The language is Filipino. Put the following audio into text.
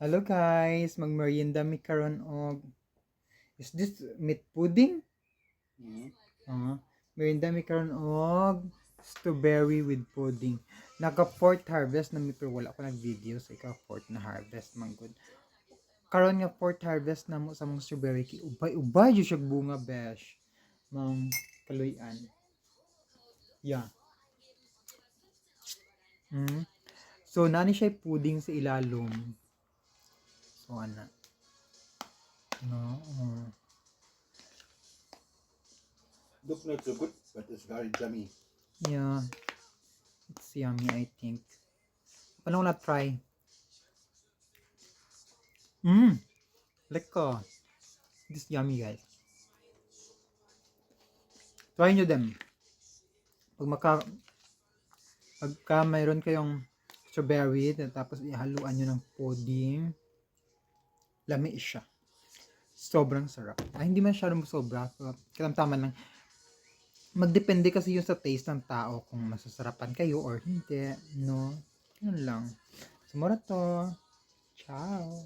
Hello guys, magmerienda mi karon og is this meat pudding? Mm. Merienda mi karon og strawberry with pudding. Naka fourth harvest na mi pero wala ko nag video sa ika fourth na harvest man good. Karon nga fourth harvest na mo sa mga strawberry kay ubay-ubay jud siya bunga besh. Mang kaluyan. Yeah. Mm. So nani siya pudding sa ilalom. So ana. No. Look not so good, but it's very yummy. Yeah. It's yummy, I think. Paano ko na-try? Lekker. This is yummy, guys. Try nyo din. Pagka mayroon kayong strawberry, tapos ihaluan nyo ng pudding, lami siya. Sobrang sarap. Hindi man siya sobra. Katamtaman lang. Magdepende kasi yun sa taste ng tao kung masasarapan kayo or hindi. No? Yun lang. Sumura to. Ciao.